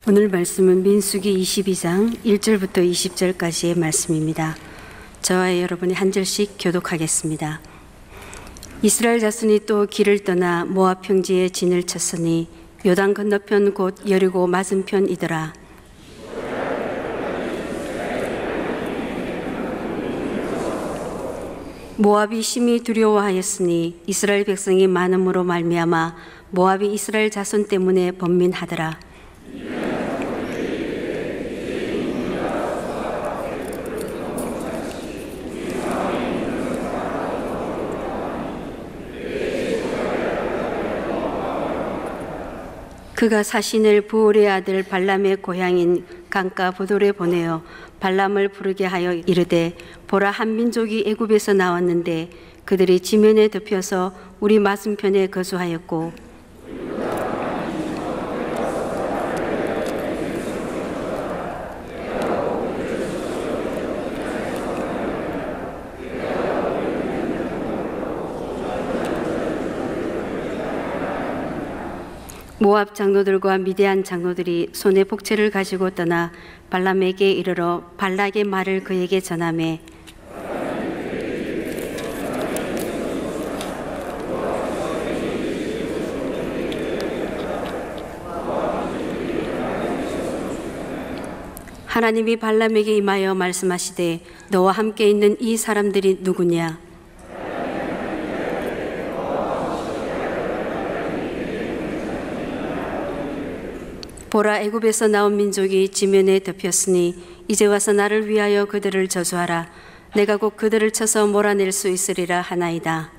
오늘 말씀은 민수기 22장 1절부터 20절까지의 말씀입니다. 저와 여러분이 한 절씩 교독하겠습니다. 이스라엘 자손이 또 길을 떠나 모압 평지에 진을 쳤으니 요단 건너편 곧 여리고 맞은편이더라. 모압이 심히 두려워하였으니 이스라엘 백성이 많음으로 말미암아 모압이 이스라엘 자손 때문에 번민하더라. 그가 사신을 부올의 아들 발람의 고향인 강가 보돌에 보내어 발람을 부르게 하여 이르되, 보라, 한 민족이 애굽에서 나왔는데 그들이 지면에 덮여서 우리 맞은편에 거주하였고 모압 장로들과 미디안 장로들이 손에 복채를 가지고 떠나 발람에게 이르러 발락의 말을 그에게 전하매, 하나님이 발람에게 임하여 말씀하시되, 너와 함께 있는 이 사람들이 누구냐? 보라, 애굽에서 나온 민족이 지면에 덮였으니 이제 와서 나를 위하여 그들을 저주하라. 내가 곧 그들을 쳐서 몰아낼 수 있으리라 하나이다.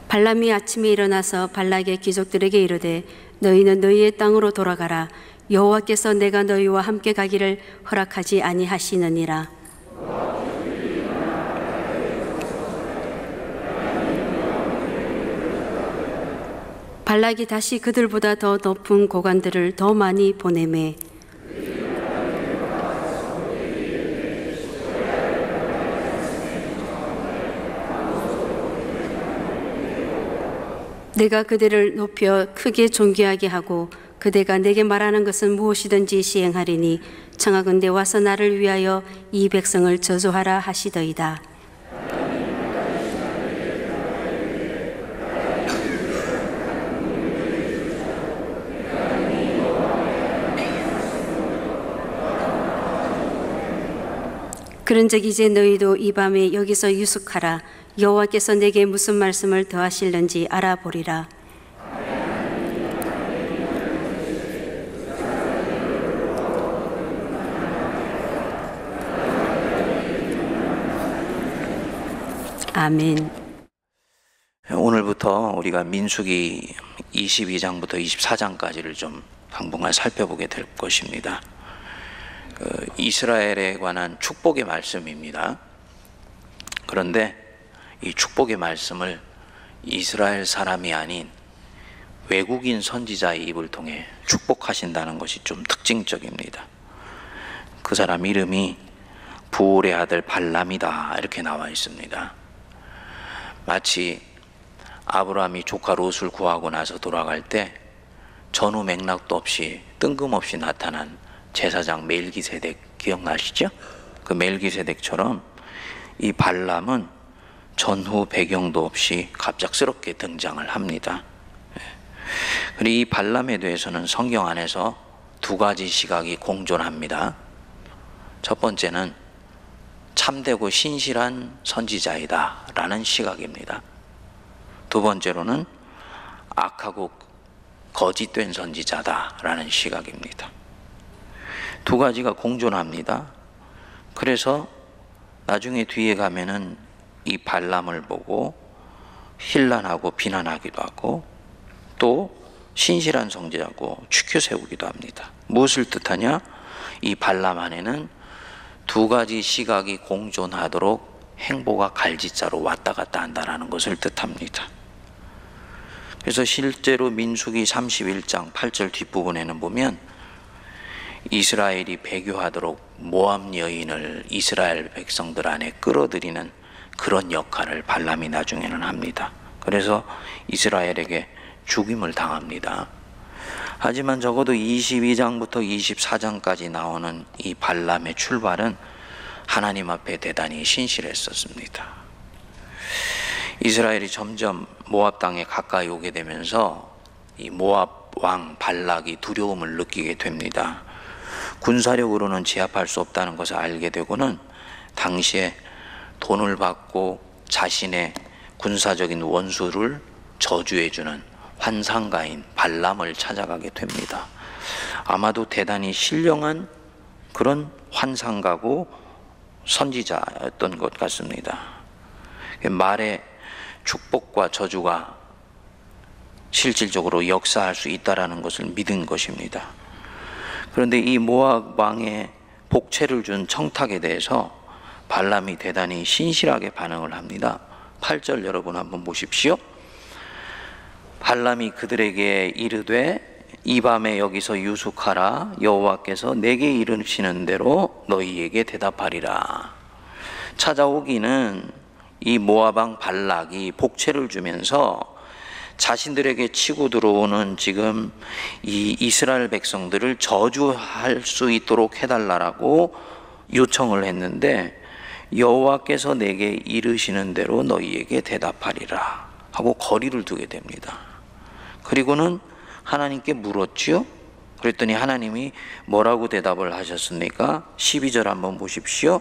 발람이 아침에 일어나서 발락의 귀족들에게 이르되, 너희는 너희의 땅으로 돌아가라. 여호와께서 내가 너희와 함께 가기를 허락하지 아니하시느니라. 발락이 다시 그들보다 더 높은 고관들을 더 많이 보내매, 내가 그들을 높여 크게 존귀하게 하고 그대가 내게 말하는 것은 무엇이든지 시행하리니 청하건대 와서 나를 위하여 이 백성을 저주하라 하시더이다. 그런즉 이제 너희도 이 밤에 여기서 유숙하라. 여호와께서 내게 무슨 말씀을 더하실는지 알아보리라. 아멘. 오늘부터 우리가 민수기 22장부터 24장까지를 좀 당분간 살펴보게 될 것입니다. 이스라엘에 관한 축복의 말씀입니다. 그런데 이 축복의 말씀을 이스라엘 사람이 아닌 외국인 선지자의 입을 통해 축복하신다는 것이 좀 특징적입니다. 그 사람 이름이 부올의 아들 발람이다 이렇게 나와 있습니다. 마치 아브라함이 조카 롯을 구하고 나서 돌아갈 때 전후 맥락도 없이 뜬금없이 나타난 제사장 멜기세덱 기억나시죠? 그 멜기세덱처럼 이 발람은 전후 배경도 없이 갑작스럽게 등장을 합니다. 그리고 이 발람에 대해서는 성경 안에서 두 가지 시각이 공존합니다. 첫 번째는 참되고 신실한 선지자이다 라는 시각입니다. 두 번째로는 악하고 거짓된 선지자다 라는 시각입니다. 두 가지가 공존합니다. 그래서 나중에 뒤에 가면은 이 발람을 보고 힐난하고 비난하기도 하고 또 신실한 선지자고 추켜 세우기도 합니다. 무엇을 뜻하냐? 이 발람 안에는 두 가지 시각이 공존하도록 행보가 갈지자로 왔다 갔다 한다는 것을 뜻합니다. 그래서 실제로 민수기 31장 8절 뒷부분에는 보면 이스라엘이 배교하도록 모압 여인을 이스라엘 백성들 안에 끌어들이는 그런 역할을 발람이 나중에는 합니다. 그래서 이스라엘에게 죽임을 당합니다. 하지만 적어도 22장부터 24장까지 나오는 이 발람의 출발은 하나님 앞에 대단히 신실했었습니다. 이스라엘이 점점 모압 땅에 가까이 오게 되면서 이 모압 왕 발락이 두려움을 느끼게 됩니다. 군사력으로는 제압할 수 없다는 것을 알게 되고는 당시에 돈을 받고 자신의 군사적인 원수를 저주해주는 환상가인 발람을 찾아가게 됩니다. 아마도 대단히 신령한 그런 환상가고 선지자였던 것 같습니다. 말에 축복과 저주가 실질적으로 역사할 수 있다는 것을 믿은 것입니다. 그런데 이 모압 왕의 복채를 준 청탁에 대해서 발람이 대단히 신실하게 반응을 합니다. 8절 여러분 한번 보십시오. 발람이 그들에게 이르되 이 밤에 여기서 유숙하라. 여호와께서 내게 이르시는 대로 너희에게 대답하리라. 찾아오기는 이 모압 왕 발락이 복채를 주면서 자신들에게 치고 들어오는 지금 이 이스라엘 백성들을 저주할 수 있도록 해달라고 요청을 했는데, 여호와께서 내게 이르시는 대로 너희에게 대답하리라 하고 거리를 두게 됩니다. 그리고는 하나님께 물었지요. 그랬더니 하나님이 뭐라고 대답을 하셨습니까? 12절 한번 보십시오.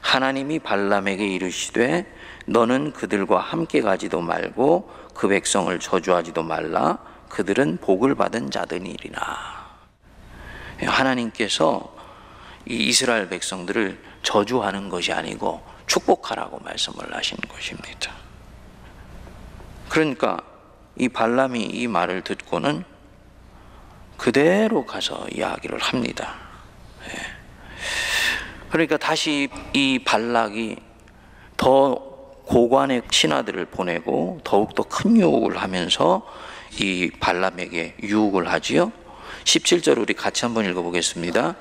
하나님이 발람에게 이르시되 너는 그들과 함께 가지도 말고 그 백성을 저주하지도 말라. 그들은 복을 받은 자들이니라. 하나님께서 이 이스라엘 백성들을 저주하는 것이 아니고 축복하라고 말씀을 하신 것입니다. 그러니까 이 발람이 이 말을 듣고는 그대로 가서 이야기를 합니다. 그러니까 다시 이 발락이 더 고관의 신하들을 보내고 더욱더 큰 유혹을 하면서 이 발람에게 유혹을 하지요. 17절 우리 같이 한번 읽어보겠습니다.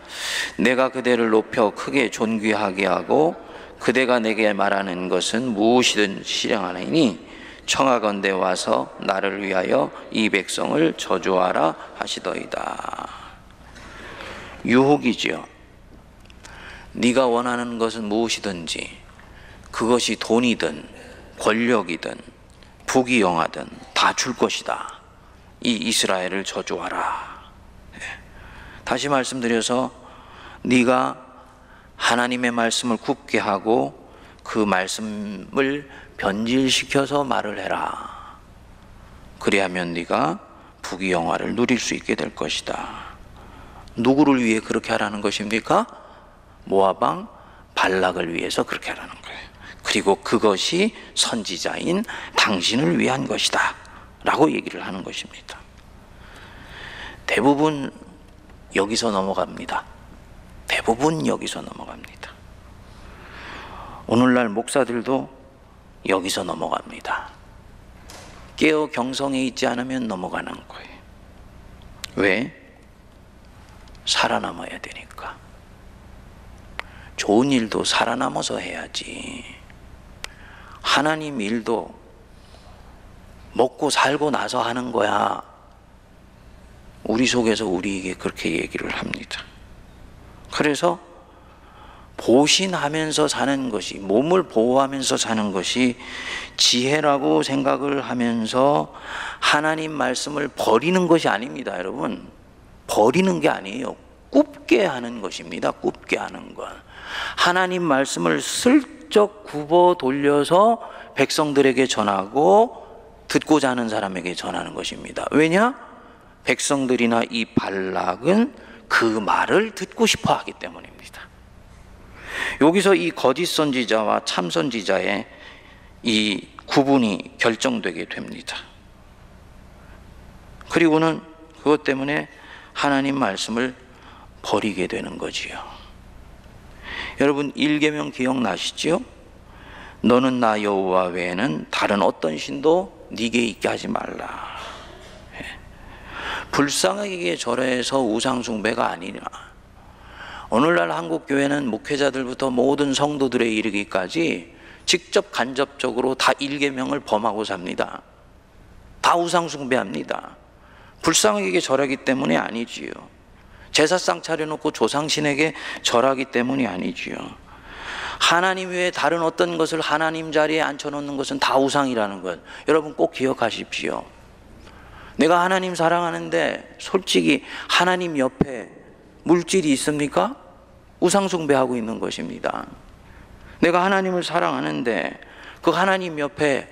내가 그대를 높여 크게 존귀하게 하고 그대가 내게 말하는 것은 무엇이든 실행하나니 청하건대 와서 나를 위하여 이 백성을 저주하라 하시더이다. 유혹이지요. 네가 원하는 것은 무엇이든지, 그것이 돈이든 권력이든 부귀영화든 다 줄 것이다. 이 이스라엘을 저주하라. 다시 말씀드려서 네가 하나님의 말씀을 굳게 하고 그 말씀을 변질시켜서 말을 해라. 그리하면 네가 부귀영화를 누릴 수 있게 될 것이다. 누구를 위해 그렇게 하라는 것입니까? 모압 왕 발락을 위해서 그렇게 하라는 거예요. 그리고 그것이 선지자인 당신을 위한 것이다 라고 얘기를 하는 것입니다. 대부분 여기서 넘어갑니다. 대부분 여기서 넘어갑니다. 오늘날 목사들도 여기서 넘어갑니다. 깨어 경성에 있지 않으면 넘어가는 거예요. 왜? 살아남아야 되니까. 좋은 일도 살아남아서 해야지. 하나님 일도 먹고 살고 나서 하는 거야. 우리 속에서 우리에게 그렇게 얘기를 합니다. 그래서 보신하면서 사는 것이, 몸을 보호하면서 사는 것이 지혜라고 생각을 하면서 하나님 말씀을 버리는 것이 아닙니다, 여러분. 버리는 게 아니에요. 굽게 하는 것입니다. 굽게 하는 것. 하나님 말씀을 슬쩍 굽어 돌려서 백성들에게 전하고 듣고자 하는 사람에게 전하는 것입니다. 왜냐? 백성들이나 이 발락은 그 말을 듣고 싶어 하기 때문입니다. 여기서 이 거짓 선지자와 참 선지자의 이 구분이 결정되게 됩니다. 그리고는 그것 때문에 하나님 말씀을 버리게 되는 거지요. 여러분, 1계명 기억나시죠? 너는 나 여호와 외에는 다른 어떤 신도 네게 있게 하지 말라. 불쌍하게 절해서 우상숭배가 아니냐. 오늘날 한국교회는 목회자들부터 모든 성도들에 이르기까지 직접 간접적으로 다 일계명을 범하고 삽니다. 다 우상 숭배합니다. 불상에게 절하기 때문에 아니지요. 제사상 차려놓고 조상신에게 절하기 때문이 아니지요. 하나님 외에 다른 어떤 것을 하나님 자리에 앉혀놓는 것은 다 우상이라는 것, 여러분 꼭 기억하십시오. 내가 하나님 사랑하는데 솔직히 하나님 옆에 물질이 있습니까? 우상 숭배하고 있는 것입니다. 내가 하나님을 사랑하는데 그 하나님 옆에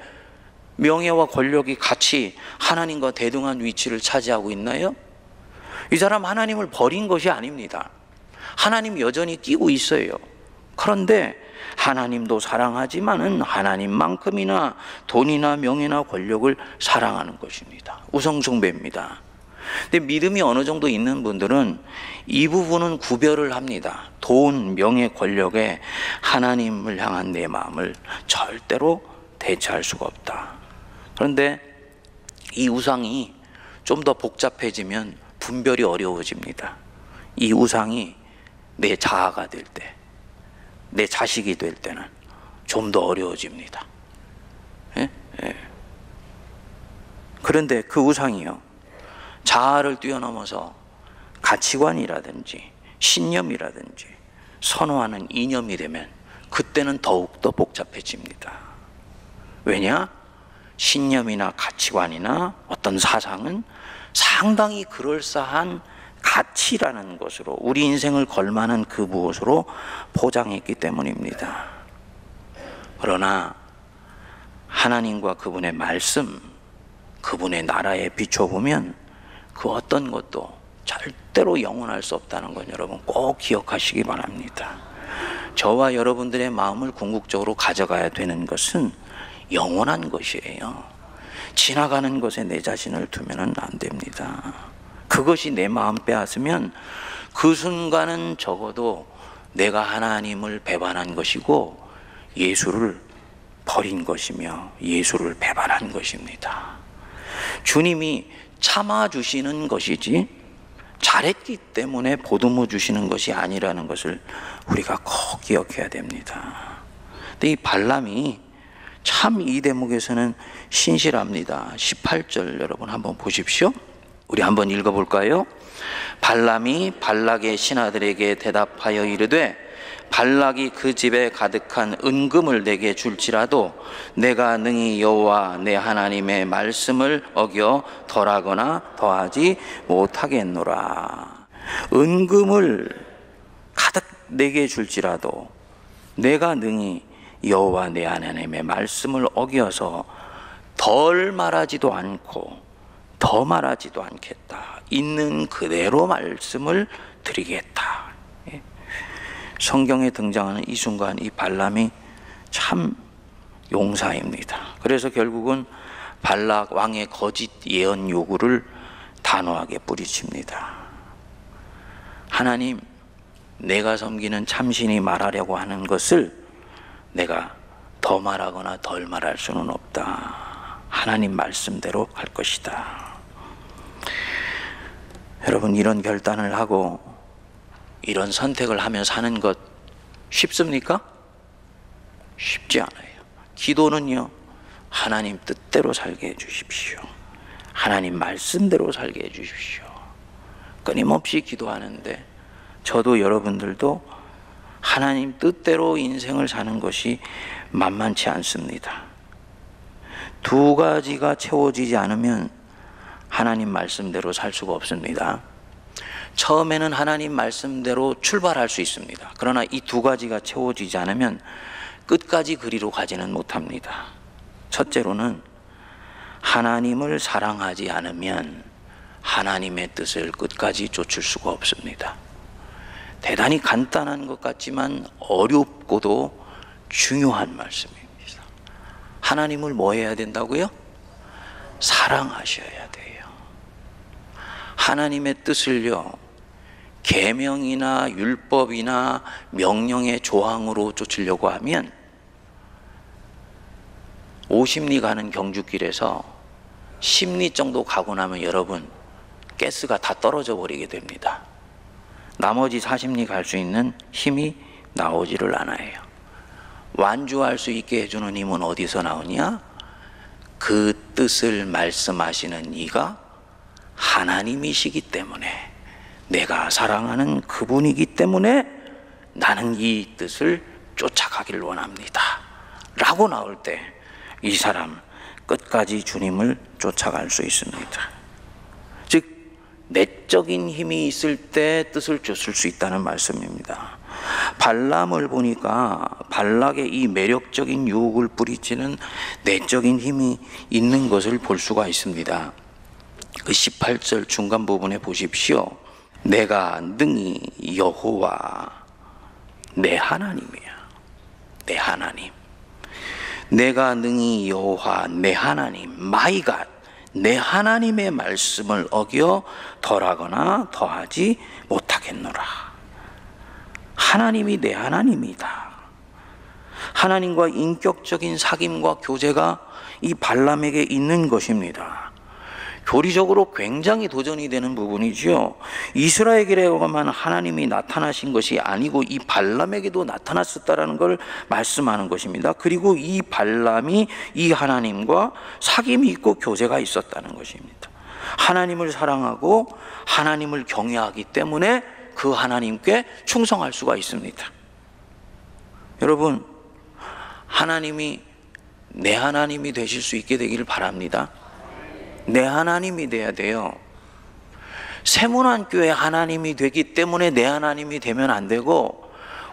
명예와 권력이 같이 하나님과 대등한 위치를 차지하고 있나요? 이 사람 하나님을 버린 것이 아닙니다. 하나님 여전히 뛰고 있어요. 그런데 하나님도 사랑하지만은 하나님만큼이나 돈이나 명예나 권력을 사랑하는 것입니다. 우상 숭배입니다. 근데 믿음이 어느 정도 있는 분들은 이 부분은 구별을 합니다. 돈, 명예, 권력에 하나님을 향한 내 마음을 절대로 대체할 수가 없다. 그런데 이 우상이 좀 더 복잡해지면 분별이 어려워집니다. 이 우상이 내 자아가 될 때, 내 자식이 될 때는 좀 더 어려워집니다. 예? 예. 그런데 그 우상이요, 자아를 뛰어넘어서 가치관이라든지 신념이라든지 선호하는 이념이 되면 그때는 더욱더 복잡해집니다. 왜냐? 신념이나 가치관이나 어떤 사상은 상당히 그럴싸한 가치라는 것으로, 우리 인생을 걸만한 그 무엇으로 포장했기 때문입니다. 그러나 하나님과 그분의 말씀, 그분의 나라에 비춰보면 그 어떤 것도 절대로 영원할 수 없다는 건 여러분 꼭 기억하시기 바랍니다. 저와 여러분들의 마음을 궁극적으로 가져가야 되는 것은 영원한 것이에요. 지나가는 것에 내 자신을 두면 안 됩니다. 그것이 내 마음 빼앗으면 그 순간은 적어도 내가 하나님을 배반한 것이고 예수를 버린 것이며 예수를 배반한 것입니다. 주님이 참아주시는 것이지 잘했기 때문에 보듬어 주시는 것이 아니라는 것을 우리가 꼭 기억해야 됩니다. 근데 이 발람이 참 이 대목에서는 신실합니다. 18절 여러분 한번 보십시오. 우리 한번 읽어볼까요? 발람이 발락의 신하들에게 대답하여 이르되 발락이 그 집에 가득한 은금을 내게 줄지라도 내가 능히 여호와 내 하나님의 말씀을 어겨 덜하거나 더하지 못하겠노라. 은금을 가득 내게 줄지라도 내가 능히 여호와 내 하나님의 말씀을 어겨서 덜 말하지도 않고 더 말하지도 않겠다. 있는 그대로 말씀을 드리겠다. 성경에 등장하는 이 순간 이 발람이 참 용사입니다. 그래서 결국은 발락 왕의 거짓 예언 요구를 단호하게 뿌리칩니다. 하나님, 내가 섬기는 참신이 말하려고 하는 것을 내가 더 말하거나 덜 말할 수는 없다. 하나님 말씀대로 할 것이다. 여러분, 이런 결단을 하고 이런 선택을 하며 사는 것 쉽습니까? 쉽지 않아요. 기도는요, 하나님 뜻대로 살게 해주십시오. 하나님 말씀대로 살게 해주십시오. 끊임없이 기도하는데 저도 여러분들도 하나님 뜻대로 인생을 사는 것이 만만치 않습니다. 두 가지가 채워지지 않으면 하나님 말씀대로 살 수가 없습니다. 처음에는 하나님 말씀대로 출발할 수 있습니다. 그러나 이 두 가지가 채워지지 않으면 끝까지 그리로 가지는 못합니다. 첫째로는 하나님을 사랑하지 않으면 하나님의 뜻을 끝까지 쫓을 수가 없습니다. 대단히 간단한 것 같지만 어렵고도 중요한 말씀입니다. 하나님을 뭐 해야 된다고요? 사랑하셔야 돼요. 하나님의 뜻을요, 계명이나 율법이나 명령의 조항으로 쫓으려고 하면 50리 가는 경주길에서 10리 정도 가고 나면 여러분 가스가 다 떨어져 버리게 됩니다. 나머지 40리 갈 수 있는 힘이 나오지를 않아요. 완주할 수 있게 해주는 힘은 어디서 나오냐? 그 뜻을 말씀하시는 이가 하나님이시기 때문에, 내가 사랑하는 그분이기 때문에 나는 이 뜻을 쫓아가길 원합니다 라고 나올 때 이 사람 끝까지 주님을 쫓아갈 수 있습니다. 즉 내적인 힘이 있을 때 뜻을 쫓을 수 있다는 말씀입니다. 발람을 보니까 발락의 이 매력적인 유혹을 뿌리치는 내적인 힘이 있는 것을 볼 수가 있습니다. 그 18절 중간 부분에 보십시오. 내가 능히 여호와 내 하나님이야. 내 하나님. 내가 능히 여호와 내 하나님, my God, 내 하나님의 말씀을 어겨 덜하거나 더하지 못하겠노라. 하나님이 내 하나님이다. 하나님과 인격적인 사귐과 교제가 이 발람에게 있는 것입니다. 교리적으로 굉장히 도전이 되는 부분이지요. 이스라엘에게만 하나님이 나타나신 것이 아니고 이 발람에게도 나타났었다는 걸 말씀하는 것입니다. 그리고 이 발람이 이 하나님과 사귐이 있고 교제가 있었다는 것입니다. 하나님을 사랑하고 하나님을 경외하기 때문에 그 하나님께 충성할 수가 있습니다. 여러분, 하나님이 내 하나님이 되실 수 있게 되기를 바랍니다. 내 하나님이 돼야 돼요. 세문안교회 하나님이 되기 때문에 내 하나님이 되면 안 되고,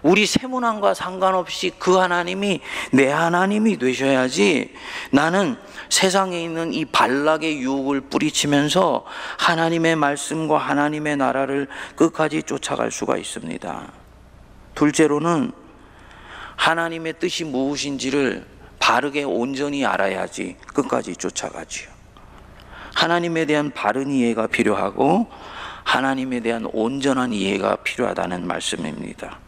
우리 세문안과 상관없이 그 하나님이 내 하나님이 되셔야지 나는 세상에 있는 이 발락의 유혹을 뿌리치면서 하나님의 말씀과 하나님의 나라를 끝까지 쫓아갈 수가 있습니다. 둘째로는 하나님의 뜻이 무엇인지를 바르게 온전히 알아야지 끝까지 쫓아가지요. 하나님에 대한 바른 이해가 필요하고 하나님에 대한 온전한 이해가 필요하다는 말씀입니다.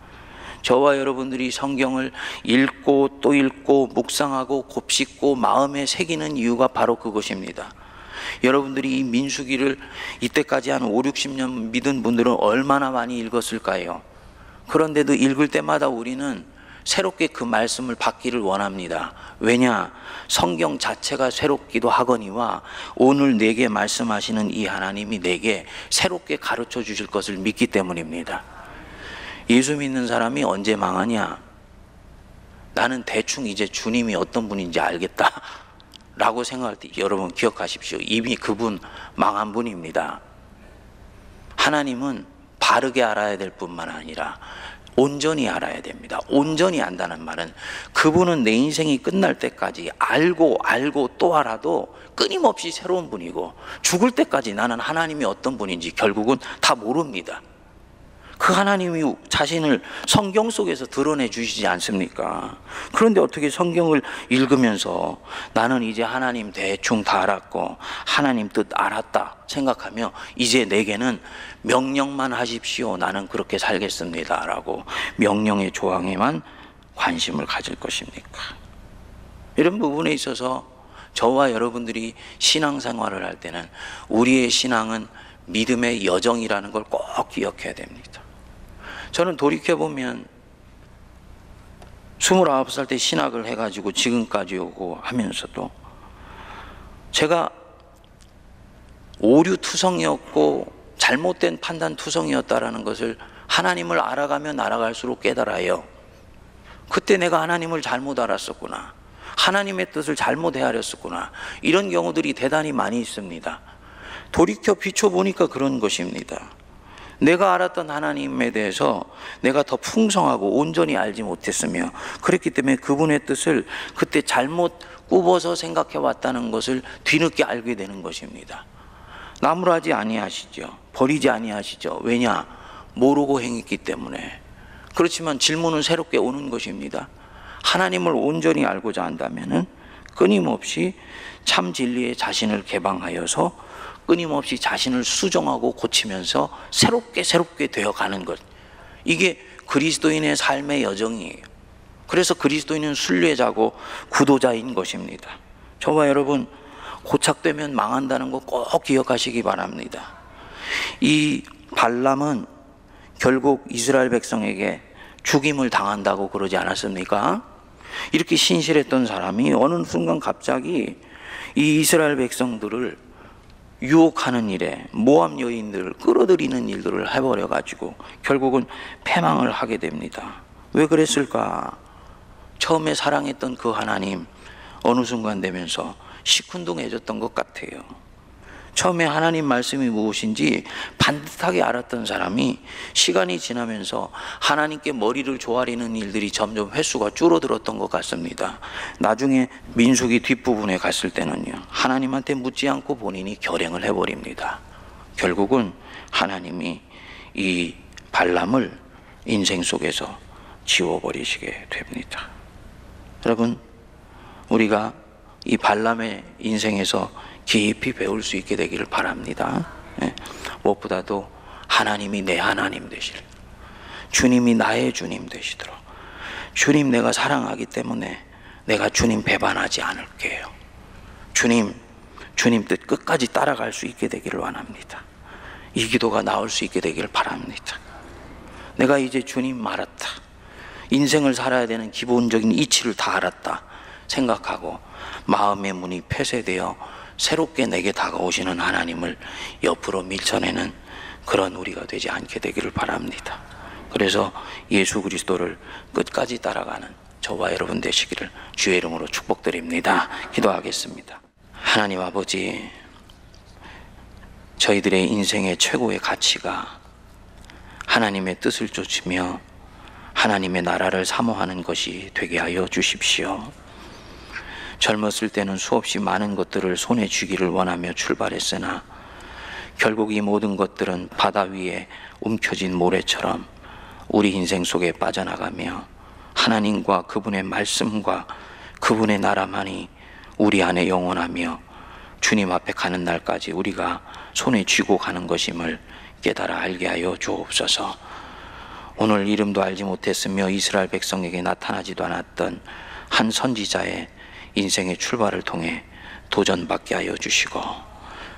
저와 여러분들이 성경을 읽고 또 읽고 묵상하고 곱씹고 마음에 새기는 이유가 바로 그것입니다. 여러분들이 이 민수기를 이때까지 한 5, 60년 믿은 분들은 얼마나 많이 읽었을까요? 그런데도 읽을 때마다 우리는 새롭게 그 말씀을 받기를 원합니다. 왜냐? 성경 자체가 새롭기도 하거니와 오늘 내게 말씀하시는 이 하나님이 내게 새롭게 가르쳐 주실 것을 믿기 때문입니다. 예수 믿는 사람이 언제 망하냐? 나는 대충 이제 주님이 어떤 분인지 알겠다 라고 생각할 때 여러분 기억하십시오. 이미 그분 망한 분입니다. 하나님은 바르게 알아야 될 뿐만 아니라 온전히 알아야 됩니다. 온전히 안다는 말은 그분은 내 인생이 끝날 때까지 알고 또 알아도 끊임없이 새로운 분이고, 죽을 때까지 나는 하나님이 어떤 분인지 결국은 다 모릅니다. 그 하나님이 자신을 성경 속에서 드러내 주시지 않습니까? 그런데 어떻게 성경을 읽으면서 나는 이제 하나님 대충 다 알았고 하나님 뜻 알았다 생각하며 이제 내게는 명령만 하십시오, 나는 그렇게 살겠습니다 라고 명령의 조항에만 관심을 가질 것입니까? 이런 부분에 있어서 저와 여러분들이 신앙생활을 할 때는 우리의 신앙은 믿음의 여정이라는 걸 꼭 기억해야 됩니다. 저는 돌이켜보면 29살 때 신학을 해가지고 지금까지 오고 하면서도 제가 오류투성이었고 잘못된 판단투성이었다라는 것을 하나님을 알아가면 알아갈수록 깨달아요. 그때 내가 하나님을 잘못 알았었구나, 하나님의 뜻을 잘못 헤아렸었구나, 이런 경우들이 대단히 많이 있습니다. 돌이켜 비춰보니까 그런 것입니다. 내가 알았던 하나님에 대해서 내가 더 풍성하고 온전히 알지 못했으며, 그랬기 때문에 그분의 뜻을 그때 잘못 굽어서 생각해 왔다는 것을 뒤늦게 알게 되는 것입니다. 나무라지 아니하시죠. 버리지 아니하시죠. 왜냐? 모르고 행했기 때문에. 그렇지만 질문은 새롭게 오는 것입니다. 하나님을 온전히 알고자 한다면은 끊임없이 참 진리에 자신을 개방하여서 끊임없이 자신을 수정하고 고치면서 새롭게 되어가는 것, 이게 그리스도인의 삶의 여정이에요. 그래서 그리스도인은 순례자고 구도자인 것입니다. 저와 여러분, 고착되면 망한다는 거 꼭 기억하시기 바랍니다. 이 발람은 결국 이스라엘 백성에게 죽임을 당한다고 그러지 않았습니까? 이렇게 신실했던 사람이 어느 순간 갑자기 이 이스라엘 백성들을 유혹하는 일에 모압 여인들을 끌어들이는 일들을 해버려가지고 결국은 패망을 하게 됩니다. 왜 그랬을까? 처음에 사랑했던 그 하나님 어느 순간 되면서 시큰둥해졌던 것 같아요. 처음에 하나님 말씀이 무엇인지 반듯하게 알았던 사람이 시간이 지나면서 하나님께 머리를 조아리는 일들이 점점 횟수가 줄어들었던 것 같습니다. 나중에 민수기 뒷부분에 갔을 때는요, 하나님한테 묻지 않고 본인이 결행을 해버립니다. 결국은 하나님이 이 발람을 인생 속에서 지워버리시게 됩니다. 여러분, 우리가 이 발람의 인생에서 깊이 배울 수 있게 되기를 바랍니다. 무엇보다도 하나님이 내 하나님 되시려, 주님이 나의 주님 되시도록, 주님 내가 사랑하기 때문에 내가 주님 배반하지 않을게요. 주님 뜻 끝까지 따라갈 수 있게 되기를 원합니다. 이 기도가 나올 수 있게 되기를 바랍니다. 내가 이제 주님 알았다, 인생을 살아야 되는 기본적인 이치를 다 알았다 생각하고 마음의 문이 폐쇄되어 새롭게 내게 다가오시는 하나님을 옆으로 밀쳐내는 그런 우리가 되지 않게 되기를 바랍니다. 그래서 예수 그리스도를 끝까지 따라가는 저와 여러분 되시기를 주의 이름으로 축복드립니다. 기도하겠습니다. 하나님 아버지, 저희들의 인생의 최고의 가치가 하나님의 뜻을 쫓으며 하나님의 나라를 사모하는 것이 되게 하여 주십시오. 젊었을 때는 수없이 많은 것들을 손에 쥐기를 원하며 출발했으나 결국 이 모든 것들은 바다 위에 움켜진 모래처럼 우리 인생 속에 빠져나가며 하나님과 그분의 말씀과 그분의 나라만이 우리 안에 영원하며 주님 앞에 가는 날까지 우리가 손에 쥐고 가는 것임을 깨달아 알게 하여 주옵소서. 오늘 이름도 알지 못했으며 이스라엘 백성에게 나타나지도 않았던 한 선지자의 인생의 출발을 통해 도전받게 하여 주시고,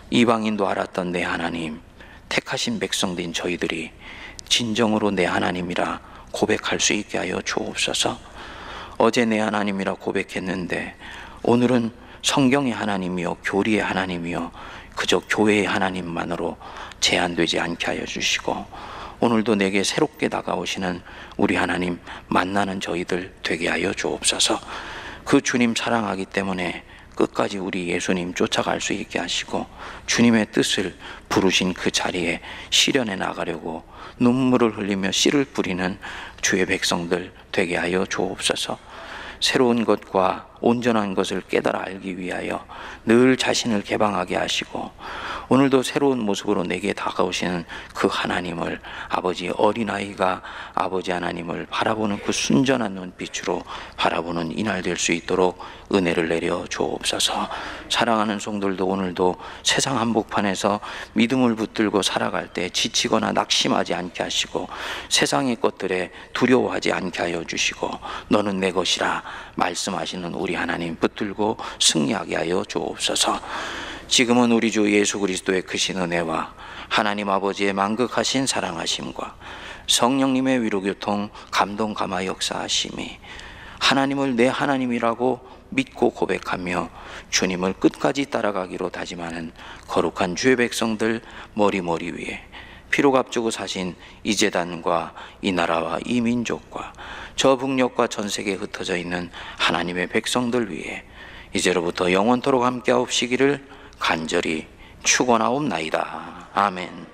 이방인도 알았던 내 하나님, 택하신 백성된 저희들이 진정으로 내 하나님이라 고백할 수 있게 하여 주옵소서. 어제 내 하나님이라 고백했는데 오늘은 성경의 하나님이요 교리의 하나님이요 그저 교회의 하나님만으로 제한되지 않게 하여 주시고, 오늘도 내게 새롭게 다가오시는 우리 하나님 만나는 저희들 되게 하여 주옵소서. 그 주님 사랑하기 때문에 끝까지 우리 예수님 쫓아갈 수 있게 하시고, 주님의 뜻을 부르신 그 자리에 실현해 나가려고 눈물을 흘리며 씨를 뿌리는 주의 백성들 되게 하여 주옵소서. 새로운 것과 온전한 것을 깨달아 알기 위하여 늘 자신을 개방하게 하시고, 오늘도 새로운 모습으로 내게 다가오시는 그 하나님을, 아버지 어린아이가 아버지 하나님을 바라보는 그 순전한 눈빛으로 바라보는 이날 될 수 있도록 은혜를 내려 주옵소서. 사랑하는 성도들도 오늘도 세상 한복판에서 믿음을 붙들고 살아갈 때 지치거나 낙심하지 않게 하시고, 세상의 것들에 두려워하지 않게 하여 주시고, 너는 내 것이라 말씀하시는 우리 하나님 붙들고 승리하게 하여 주옵소서. 지금은 우리 주 예수 그리스도의 크신 은혜와 하나님 아버지의 만극하신 사랑하심과 성령님의 위로교통 감동 감화 역사하심이 하나님을 내 하나님이라고 믿고 고백하며 주님을 끝까지 따라가기로 다짐하는 거룩한 주의 백성들 머리머리 위에 피로 값주고 사신 이 제단과 이 나라와 이 민족과 저 북녘과 전 세계에 흩어져 있는 하나님의 백성들 위에 이제로부터 영원토록 함께하옵시기를 간절히 축원하옵나이다. 아멘.